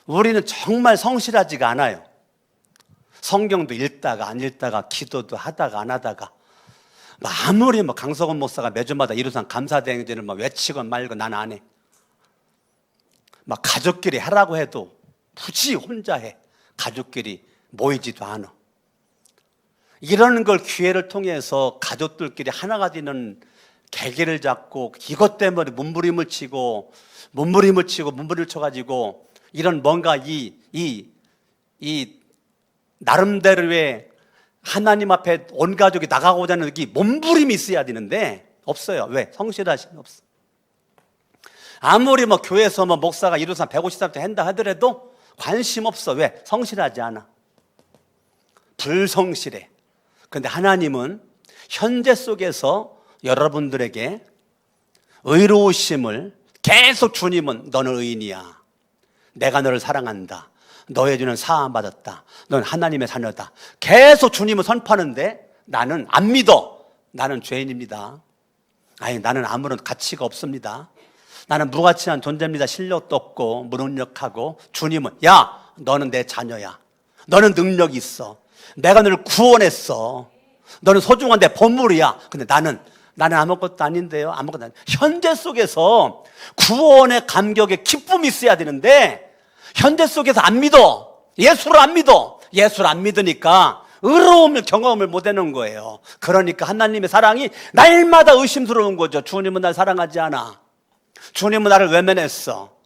우리는 정말 성실하지가 않아요. 성경도 읽다가 안 읽다가, 기도도 하다가 안 하다가, 아무리 강석원 목사가 매주마다 이루상 감사대행진을 외치건 말건 난 안 해. 가족끼리 하라고 해도 굳이 혼자 해. 가족끼리 모이지도 않아. 이런 걸 기회를 통해서 가족들끼리 하나가 되는 계기를 잡고, 이것 때문에 몸부림을 쳐가지고 이런 뭔가 이 나름대로의 하나님 앞에 온 가족이 나가고자 하는 이 몸부림이 있어야 되는데 없어요. 왜? 성실하심이 없어. 아무리 교회에서 목사가 이루상 150사람한테 한다 하더라도 관심 없어. 왜? 성실하지 않아. 불성실해. 그런데 하나님은 현재 속에서 여러분들에게 의로우심을 계속, 주님은 너는 의인이야. 내가 너를 사랑한다. 너의 죄는 사함받았다. 넌 하나님의 자녀다. 계속 주님을 선포하는데 나는 안 믿어. 나는 죄인입니다. 아니, 나는 아무런 가치가 없습니다. 나는 무가치한 존재입니다. 실력도 없고 무능력하고. 주님은, 야, 너는 내 자녀야. 너는 능력이 있어. 내가 너를 구원했어. 너는 소중한 내 보물이야. 근데 나는 아무것도 아닌데요. 아무것도 아닌데. 현재 속에서 구원의 감격에 기쁨이 있어야 되는데 현재 속에서 안 믿어. 예수를 안 믿어. 예수를 안 믿으니까 의로움을 경험을 못하는 거예요. 그러니까 하나님의 사랑이 날마다 의심스러운 거죠. 주님은 날 사랑하지 않아. 주님은 나를 외면했어.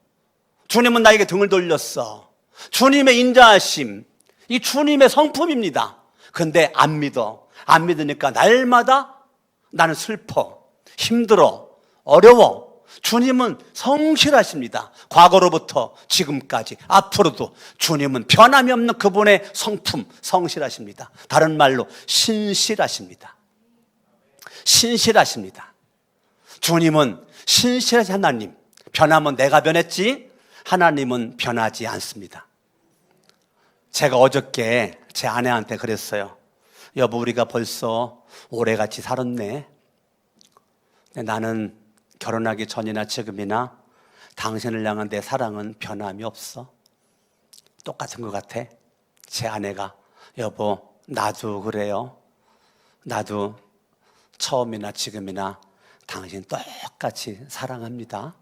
주님은 나에게 등을 돌렸어. 주님의 인자하심, 이 주님의 성품입니다. 근데 안 믿어. 안 믿으니까 날마다 나는 슬퍼, 힘들어, 어려워. 주님은 성실하십니다. 과거로부터 지금까지 앞으로도 주님은 변함이 없는 그분의 성품, 성실하십니다. 다른 말로 신실하십니다. 신실하십니다. 주님은 신실하신 하나님. 변하면 내가 변했지 하나님은 변하지 않습니다. 제가 어저께 제 아내한테 그랬어요. 여보, 우리가 벌써 오래같이 살았네. 나는 결혼하기 전이나 지금이나 당신을 향한 내 사랑은 변함이 없어. 똑같은 것 같아. 제 아내가, 여보, 나도 그래요. 나도 처음이나 지금이나 당신 똑같이 사랑합니다.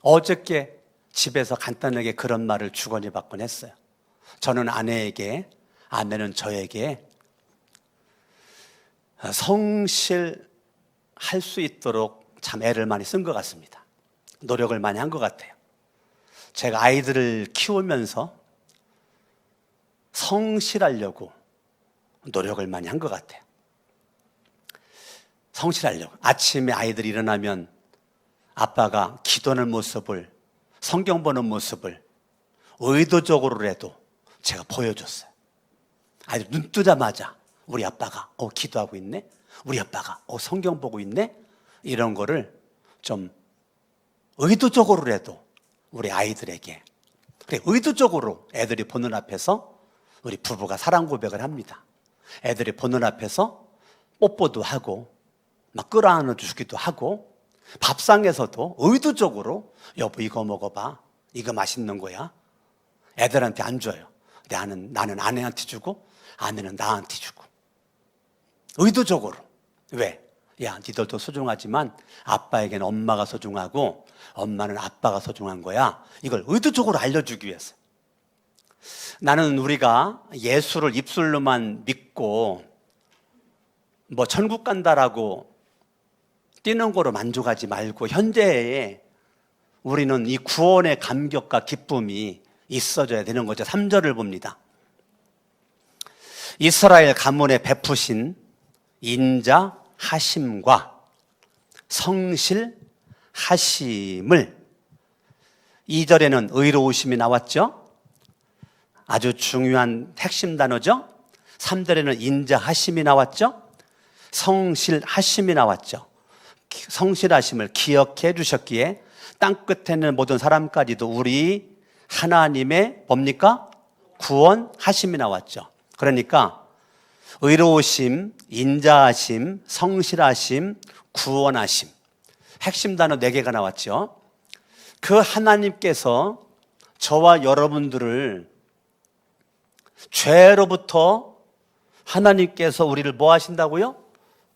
어저께 집에서 간단하게 그런 말을 주거니 받곤 했어요. 저는 아내에게, 아내는 저에게 성실할 수 있도록 참 애를 많이 쓴 것 같습니다. 노력을 많이 한 것 같아요. 제가 아이들을 키우면서 성실하려고 노력을 많이 한 것 같아요. 성실하려고. 아침에 아이들이 일어나면 아빠가 기도하는 모습을, 성경 보는 모습을 의도적으로라도 제가 보여줬어요. 아이들 눈 뜨자마자 우리 아빠가 기도하고 있네? 우리 아빠가 성경 보고 있네? 이런 거를 좀 의도적으로라도 우리 아이들에게, 그래, 의도적으로 애들이 보는 앞에서 우리 부부가 사랑 고백을 합니다. 애들이 보는 앞에서 뽀뽀도 하고 막 끌어안아 주기도 하고 밥상에서도 의도적으로 여보 이거 먹어봐, 이거 맛있는 거야. 애들한테 안 줘요. 나는 아내한테 주고 아내는 나한테 주고. 의도적으로. 왜? 야, 니들도 소중하지만 아빠에게는 엄마가 소중하고 엄마는 아빠가 소중한 거야. 이걸 의도적으로 알려주기 위해서. 나는 우리가 예수를 입술로만 믿고 뭐 천국 간다라고 뛰는 거로 만족하지 말고 현재에 우리는 이 구원의 감격과 기쁨이 있어져야 되는 거죠. 3절을 봅니다. 이스라엘 가문에 베푸신 인자하심과 성실하심을, 2절에는 의로우심이 나왔죠. 아주 중요한 핵심 단어죠. 3절에는 인자하심이 나왔죠. 성실하심이 나왔죠. 성실하심을 기억해 주셨기에 땅끝에 있는 모든 사람까지도 우리 하나님의 뭡니까? 구원하심이 나왔죠. 그러니까 의로우심, 인자하심, 성실하심, 구원하심, 핵심 단어 4개가 나왔죠. 그 하나님께서 저와 여러분들을 죄로부터 하나님께서 우리를 뭐 하신다고요?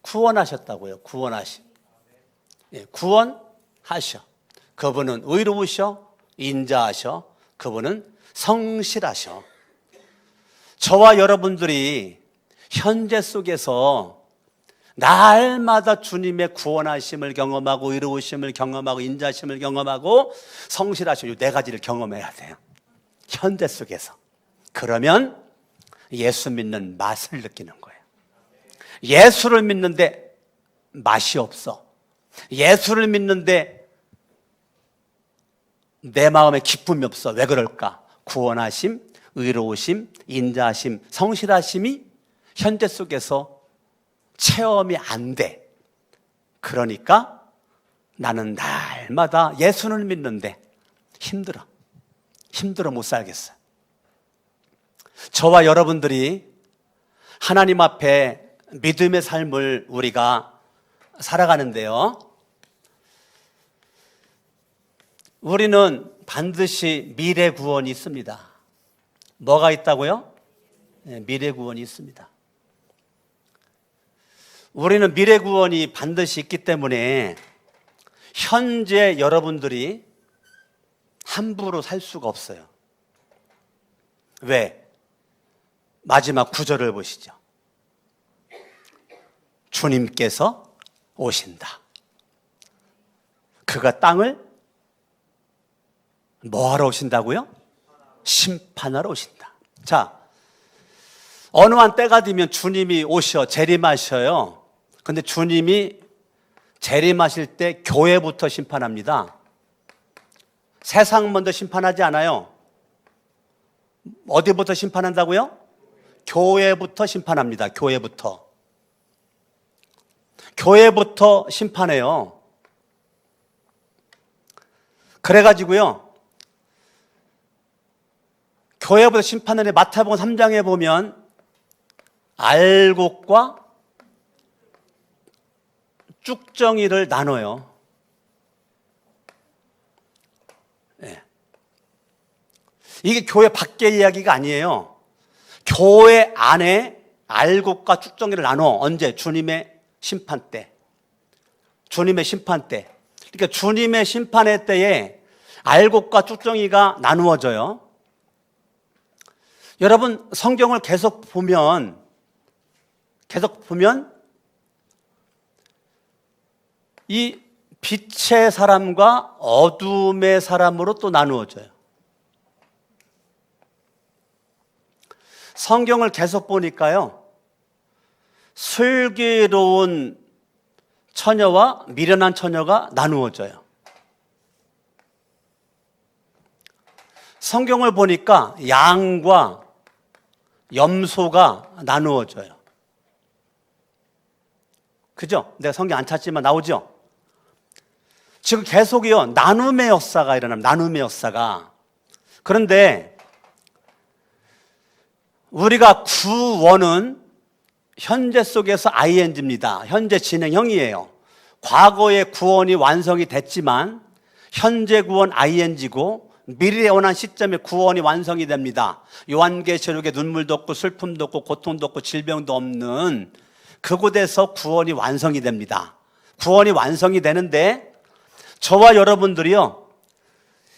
구원하셨다고요. 구원하심. 예, 구원하셔. 그분은 의로우셔, 인자하셔, 그분은 성실하셔. 저와 여러분들이 현재 속에서 날마다 주님의 구원하심을 경험하고 의로우심을 경험하고 인자하심을 경험하고 성실하심, 이 4가지를 경험해야 돼요. 현재 속에서. 그러면 예수 믿는 맛을 느끼는 거예요. 예수를 믿는데 맛이 없어. 예수를 믿는데 내 마음에 기쁨이 없어. 왜 그럴까? 구원하심, 의로우심, 인자하심, 성실하심이 현재 속에서 체험이 안 돼. 그러니까 나는 날마다 예수를 믿는데 힘들어 못 살겠어요. 저와 여러분들이 하나님 앞에 믿음의 삶을 우리가 살아가는데요, 우리는 반드시 미래 구원이 있습니다. 뭐가 있다고요? 네, 미래 구원이 있습니다. 우리는 미래 구원이 반드시 있기 때문에 현재 여러분들이 함부로 살 수가 없어요. 왜? 마지막 9절을 보시죠. 주님께서 오신다. 그가 땅을 뭐하러 오신다고요? 심판하러 오신다. 자, 어느 한 때가 되면 주님이 오셔 재림하셔요. 근데 주님이 재림하실 때 교회부터 심판합니다. 세상 먼저 심판하지 않아요. 어디부터 심판한다고요? 교회부터 심판합니다. 교회부터. 교회부터 심판해요. 그래가지고요, 교회부터 심판을 해. 마태복음 3장에 보면 알곡과 쭉정이를 나눠요. 네. 이게 교회 밖의 이야기가 아니에요. 교회 안에 알곡과 쭉정이를 나눠. 언제? 주님의 심판 때. 주님의 심판 때. 그러니까 주님의 심판의 때에 알곡과 쭉정이가 나누어져요. 여러분, 성경을 계속 보면 이 빛의 사람과 어둠의 사람으로 또 나누어져요. 성경을 계속 보니까요, 슬기로운 처녀와 미련한 처녀가 나누어져요. 성경을 보니까 양과 염소가 나누어져요. 그죠? 내가 성경 안 찾지만 나오죠? 지금 계속이요, 나눔의 역사가 일어납니다. 나눔의 역사가. 그런데 우리가 구원은 현재 속에서 ing입니다. 현재 진행형이에요. 과거의 구원이 완성이 됐지만 현재 구원 ing고 미래에 원한 시점에 구원이 완성이 됩니다. 요한계시록에 눈물도 없고 슬픔도 없고 고통도 없고 질병도 없는 그곳에서 구원이 완성이 됩니다. 구원이 완성이 되는데 저와 여러분들이요,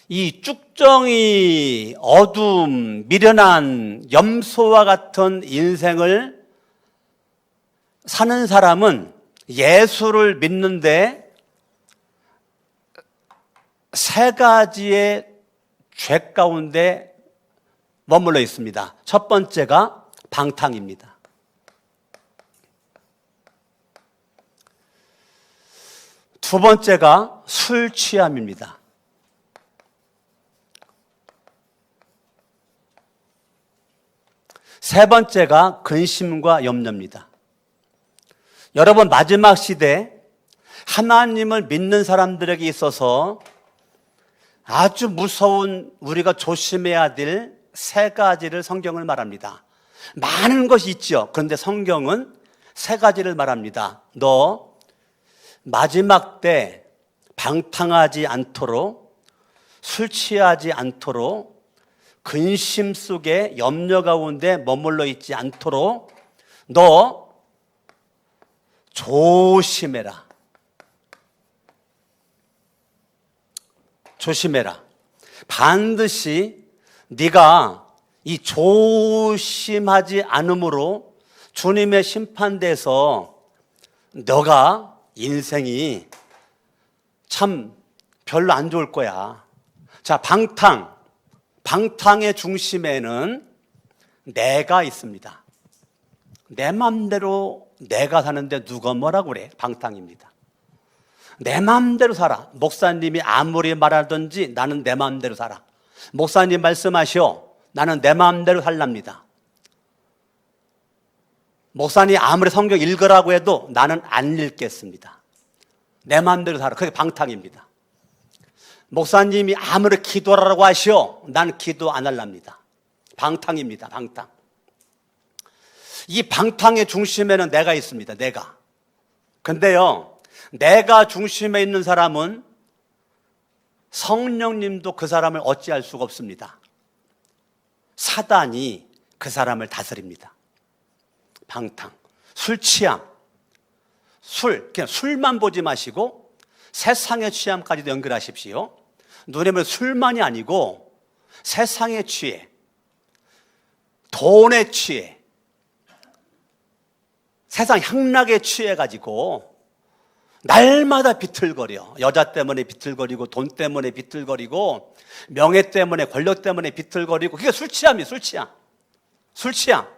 이 쭉정이, 어둠, 미련한 염소와 같은 인생을 사는 사람은 예수를 믿는데 세 가지의 죄 가운데 머물러 있습니다. 첫 번째가 방탕입니다. 두 번째가 술 취함입니다. 세 번째가 근심과 염려입니다. 여러분, 마지막 시대 하나님을 믿는 사람들에게 있어서 아주 무서운, 우리가 조심해야 될 세 가지를 성경을 말합니다. 많은 것이 있죠. 그런데 성경은 세 가지를 말합니다. 너 마지막 때 방탕하지 않도록, 술 취하지 않도록, 근심 속에 염려 가운데 머물러 있지 않도록 너 조심해라. 조심해라. 반드시 네가 이 조심하지 않음으로 주님의 심판대에서 너가 인생이 참 별로 안 좋을 거야. 자, 방탕의 중심에는 내가 있습니다. 내 맘대로 내가 사는데 누가 뭐라고 그래? 방탕입니다. 내 맘대로 살아. 목사님이 아무리 말하든지 나는 내 맘대로 살아. 목사님 말씀하시오. 나는 내 맘대로 살랍니다. 목사님이 아무리 성경 읽으라고 해도 나는 안 읽겠습니다. 내 맘대로 살아. 그게 방탕입니다. 목사님이 아무리 기도하라고 하시오. 나는 기도 안 할랍니다. 방탕입니다. 방탕. 이 방탕의 중심에는 내가 있습니다. 내가. 근데요, 내가 중심에 있는 사람은 성령님도 그 사람을 어찌할 수가 없습니다. 사단이 그 사람을 다스립니다. 방탕, 술 취함, 그냥 술만 보지 마시고 세상의 취함까지도 연결하십시오. 눈에 보면 술만이 아니고 세상의 취해, 돈의 취해, 세상 향락에 취해가지고 날마다 비틀거려. 여자 때문에 비틀거리고, 돈 때문에 비틀거리고, 명예 때문에, 권력 때문에 비틀거리고. 그게 술 취함이에요. 술 취함. 술 취함.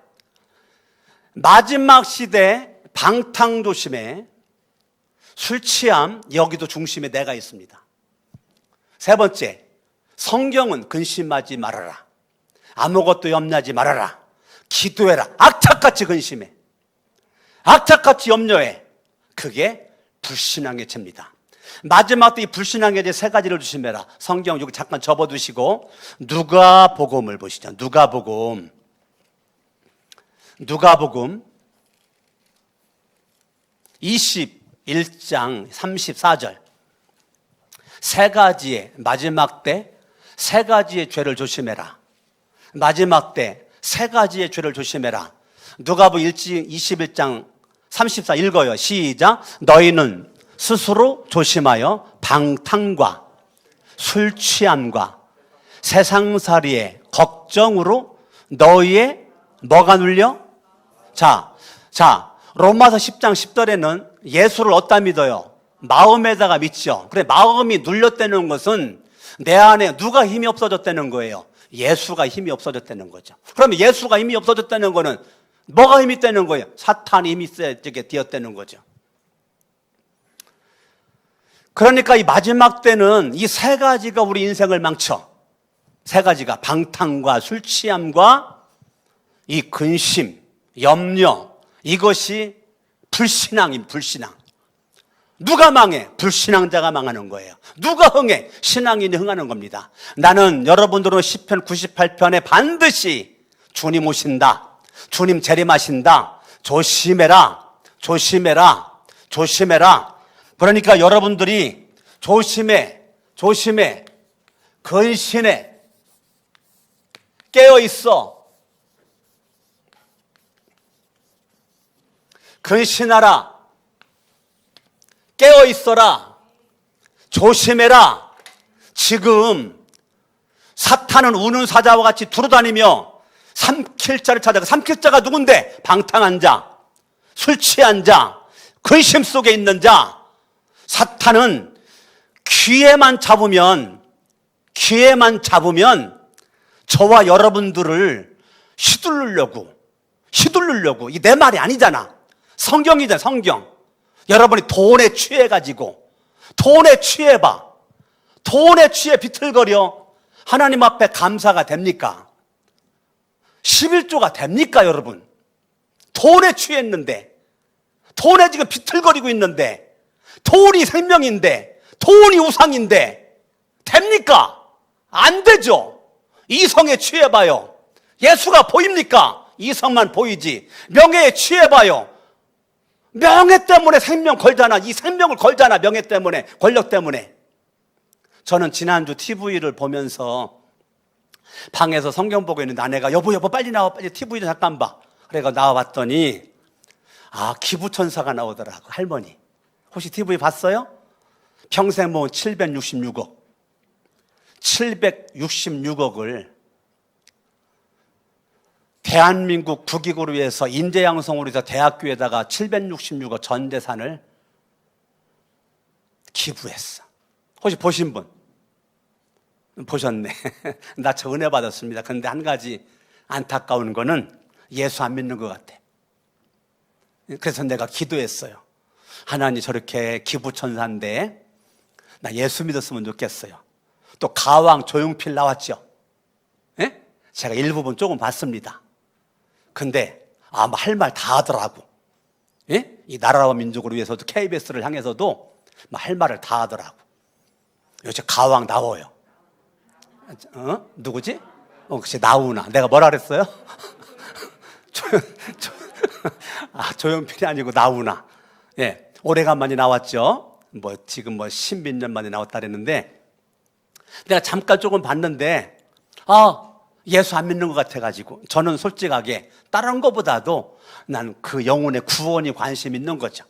마지막 시대 방탕 조심에 술 취함, 여기도 중심에 내가 있습니다. 세 번째, 성경은 근심하지 말아라. 아무것도 염려하지 말아라. 기도해라. 악착같이 근심해. 악착같이 염려해. 그게 불신앙의 죄입니다. 마지막 때 이 불신앙의 죄 세 가지를 조심해라. 성경 여기 잠깐 접어두시고 누가복음을 보시죠. 누가복음 21장 34절. 세 가지의 마지막 때 세 가지의 죄를 조심해라. 마지막 때 세 가지의 죄를 조심해라. 누가복음 21장 34 읽어요. 시작. 너희는 스스로 조심하여 방탕과 술 취함과 세상살이의 걱정으로 너희의 뭐가 눌려? 자, 로마서 10장 10절에는 예수를 어디다 믿어요? 마음에다가 믿죠. 그래, 마음이 눌렸다는 것은 내 안에 누가 힘이 없어졌다는 거예요? 예수가 힘이 없어졌다는 거죠. 그러면 예수가 힘이 없어졌다는 거는 뭐가 힘이 있다는 거예요? 사탄이 힘이 되었다는 거죠. 그러니까 이 마지막 때는 이 세 가지가 우리 인생을 망쳐. 세 가지가 방탕과 술 취함과 이 근심, 염려, 이것이 불신앙입니다. 불신앙. 누가 망해? 불신앙자가 망하는 거예요. 누가 흥해? 신앙인이 흥하는 겁니다. 나는 여러분들은 시편 98편에 반드시 주님 오신다, 주님 재림하신다, 조심해라, 조심해라, 조심해라. 그러니까 여러분들이 조심해, 근신해, 깨어있어, 근신하라, 깨어있어라, 조심해라. 지금 사탄은 우는 사자와 같이 두루다니며 삼킬 자를 찾아가. 삼킬 자가 누군데? 방탕한 자, 술 취한 자, 근심 속에 있는 자. 사탄은 귀에만 잡으면 저와 여러분들을 휘두르려고. 이 내 말이 아니잖아. 성경이잖아, 성경. 여러분이 돈에 취해가지고, 돈에 취해봐. 돈에 취해 비틀거려. 하나님 앞에 감사가 됩니까? 11조가 됩니까, 여러분? 돈에 취했는데, 돈에 지금 비틀거리고 있는데, 돈이 생명인데, 돈이 우상인데, 됩니까? 안 되죠. 이성에 취해봐요. 예수가 보입니까? 이성만 보이지. 명예에 취해봐요. 명예 때문에 생명 걸잖아. 이 생명을 걸잖아. 명예 때문에, 권력 때문에. 저는 지난주 TV를 보면서 방에서 성경 보고 있는데 아내가 여보 빨리 나와, 빨리 TV 좀 잠깐 봐. 그래서 나와봤더니 기부천사가 나오더라고. 할머니 혹시 TV 봤어요? 평생 모은 766억을 대한민국 국익을 위해서, 인재양성을 위해서 대학교에다가 766억 전 재산을 기부했어. 혹시 보신 분? 보셨네. 나 저 은혜 받았습니다. 그런데 한 가지 안타까운 거는 예수 안 믿는 것 같아. 그래서 내가 기도했어요. 하나님, 저렇게 기부천사인데 나 예수 믿었으면 좋겠어요. 또 가왕 조용필 나왔죠. 예? 제가 일부분 조금 봤습니다. 근데 할 말 다 하더라고. 예? 이 나라와 민족을 위해서도, KBS를 향해서도 할 말을 다 하더라고. 요새 가왕 나와요. 누구지? 혹시 나오나? 내가 뭐라 그랬어요? 조용필이 아니고 나오나. 예, 오래간만에 나왔죠. 지금 십몇 년 만에 나왔다 그랬는데, 내가 잠깐 조금 봤는데, 예수 안 믿는 것 같아가지고, 저는 솔직하게 다른 것보다도 난 그 영혼의 구원이 관심 있는 거죠.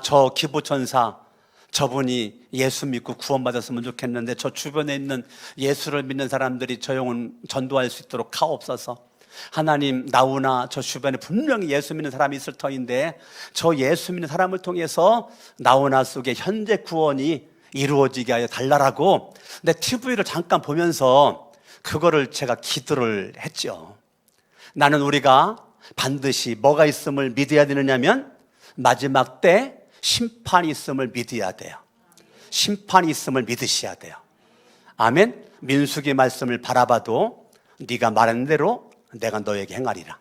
저 기부천사, 저분이 예수 믿고 구원받았으면 좋겠는데, 저 주변에 있는 예수를 믿는 사람들이 저 영혼 전도할 수 있도록 하옵소서. 하나님, 나오나 저 주변에 분명히 예수 믿는 사람이 있을 터인데, 저 예수 믿는 사람을 통해서 나오나 속에 현재 구원이 이루어지게 하여 달라라고. 근데 TV를 잠깐 보면서 그거를 제가 기도를 했죠. 나는 우리가 반드시 뭐가 있음을 믿어야 되느냐면, 마지막 때 심판이 있음을 믿어야 돼요. 심판이 있음을 믿으셔야 돼요. 아멘. 민수기 말씀을 바라봐도 네가 말한 대로 내가 너에게 행하리라.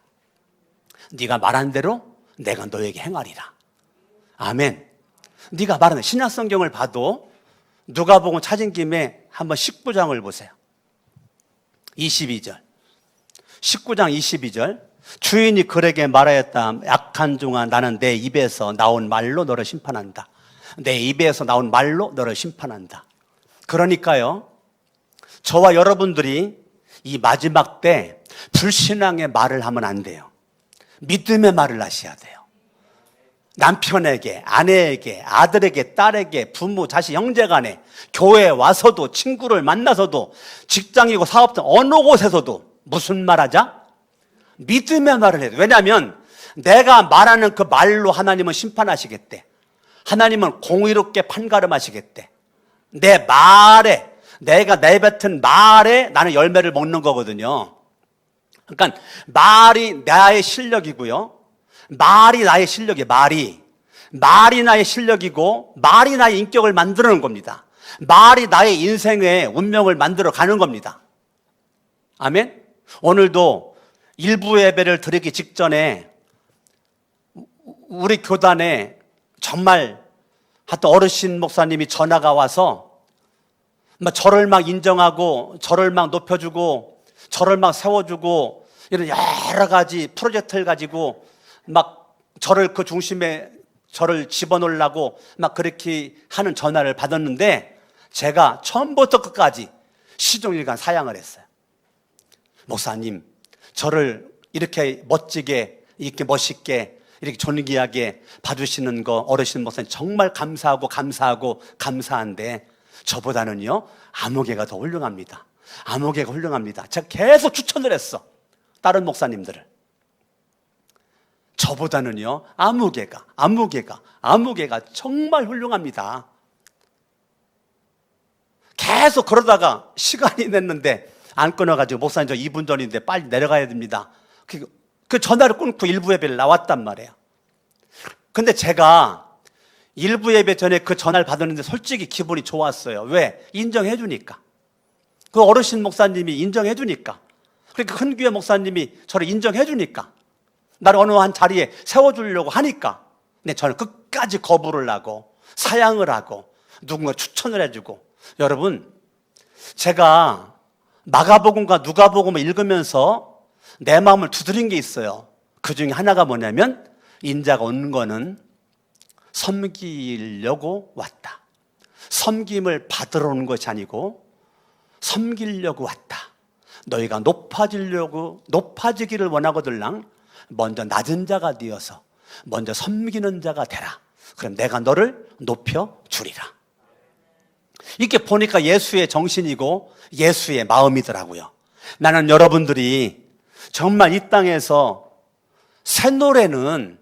네가 말한 대로 내가 너에게 행하리라. 아멘. 네가 말하는 신약 성경을 봐도 누가복음 찾은 김에 한번 19장을 보세요. 22절. 19장 22절. 주인이 그에게 말하였다. 악한 종아, 나는 내 입에서 나온 말로 너를 심판한다. 내 입에서 나온 말로 너를 심판한다. 그러니까요, 저와 여러분들이 이 마지막 때 불신앙의 말을 하면 안 돼요. 믿음의 말을 하셔야 돼요. 남편에게, 아내에게, 아들에게, 딸에게, 부모, 자식, 형제간에, 교회에 와서도, 친구를 만나서도, 직장이고 사업장 어느 곳에서도 무슨 말 하자? 믿음의 말을 해야 돼. 왜냐하면 내가 말하는 그 말로 하나님은 심판하시겠대. 하나님은 공의롭게 판가름하시겠대. 내 말에, 내가 내뱉은 말에 나는 열매를 먹는 거거든요. 그러니까 말이 나의 실력이고요. 말이 나의 실력이에요. 말이 나의 실력이고 말이 나의 인격을 만드는 겁니다. 말이 나의 인생의 운명을 만들어 가는 겁니다. 아멘. 오늘도 일부 예배를 드리기 직전에 우리 교단에 정말 하여튼 어르신 목사님이 전화가 와서 저를 막 인정하고 저를 막 높여주고 저를 막 세워주고 이런 여러 가지 프로젝트를 가지고 막 저를 그 중심에 저를 집어넣으려고 막 그렇게 하는 전화를 받았는데 제가 처음부터 끝까지 시종일관 사양을 했어요. 목사님, 저를 이렇게 멋지게, 이렇게 멋있게, 이렇게 존귀하게 봐주시는 거 어르신 목사님 정말 감사한데 저보다는요 아무개가 더 훌륭합니다. 아무개가 훌륭합니다. 제가 계속 추천을 했어. 다른 목사님들을. 저보다는요 아무개가 정말 훌륭합니다. 계속 그러다가 시간이 됐는데 안 끊어가지고 목사님 저 2분 전인데 빨리 내려가야 됩니다. 그 전화를 끊고 일부 예배를 나왔단 말이에요. 근데 제가 일부 예배 전에 그 전화를 받았는데 솔직히 기분이 좋았어요. 왜? 인정해 주니까. 그 어르신 목사님이 인정해 주니까. 그러니까 큰 교회 목사님이 저를 인정해 주니까. 나를 어느 한 자리에 세워주려고 하니까. 근데 저는 끝까지 거부를 하고 사양을 하고 누군가 추천을 해주고. 여러분, 제가 마가복음과 누가복음을 읽으면서 내 마음을 두드린 게 있어요. 그 중에 하나가 뭐냐면 인자가 온 거는 섬기려고 왔다. 섬김을 받으러 온 것이 아니고 섬기려고 왔다. 너희가 높아지기를 원하거들랑 먼저 낮은 자가 되어서 먼저 섬기는 자가 되라. 그럼 내가 너를 높여주리라. 이렇게 보니까 예수의 정신이고 예수의 마음이더라고요. 나는 여러분들이 정말 이 땅에서 새 노래는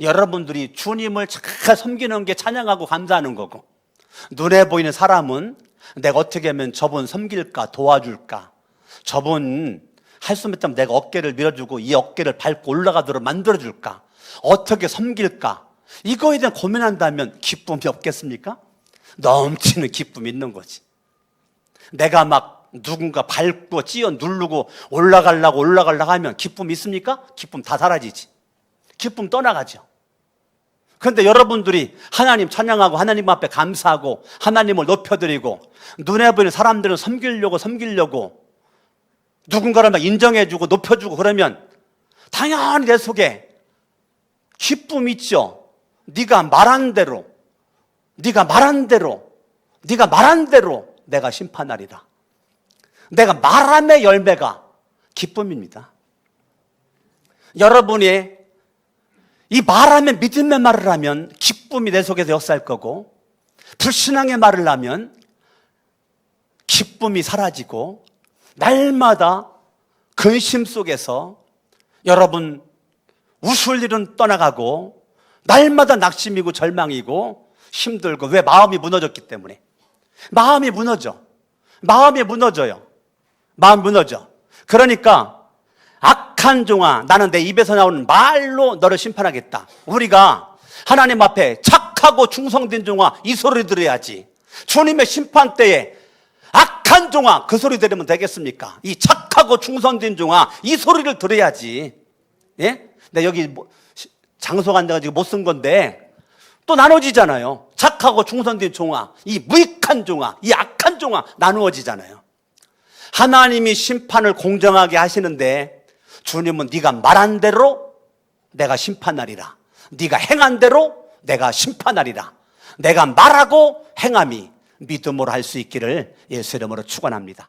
여러분들이 주님을 잘 섬기는 게 찬양하고 감사하는 거고, 눈에 보이는 사람은 내가 어떻게 하면 저분 섬길까, 도와줄까, 저분 할 수 있다면 내가 어깨를 밀어주고 이 어깨를 밟고 올라가도록 만들어줄까, 어떻게 섬길까, 이거에 대한 고민한다면 기쁨이 없겠습니까? 넘치는 기쁨이 있는 거지. 내가 막 누군가 밟고 찌어 누르고 올라가려고 하면 기쁨 있습니까? 기쁨 다 사라지지. 기쁨 떠나가죠. 그런데 여러분들이 하나님 찬양하고 하나님 앞에 감사하고 하나님을 높여드리고 눈에 보이는 사람들을 섬기려고 누군가를 막 인정해주고 높여주고 그러면 당연히 내 속에 기쁨이 있죠. 네가 말한 대로 내가 심판하리라. 내가 말함의 열매가 기쁨입니다. 여러분이 이 말하면 믿음의 말을 하면 기쁨이 내 속에서 역사할 거고, 불신앙의 말을 하면 기쁨이 사라지고, 날마다 근심 속에서 여러분 웃을 일은 떠나가고 날마다 낙심이고 절망이고 힘들고. 왜? 마음이 무너졌기 때문에. 마음이 무너져요. 마음이 무너져. 그러니까 악한 종아, 나는 내 입에서 나오는 말로 너를 심판하겠다. 우리가 하나님 앞에 착 착하고 충성된 종아, 이 소리 들어야지. 주님의 심판 때에 악한 종아, 그 소리 들으면 되겠습니까? 이 착하고 충성된 종아, 이 소리를 들어야지. 예? 내가 여기 장소가 안 돼가지고 못 쓴 건데 또 나눠지잖아요. 착하고 충성된 종아, 이 무익한 종아, 이 악한 종아 나누어지잖아요. 하나님이 심판을 공정하게 하시는데 주님은 네가 말한 대로 내가 심판하리라, 네가 행한 대로 내가 심판하리라, 내가 말하고 행함이 믿음으로 할 수 있기를 예수 이름으로 축원합니다.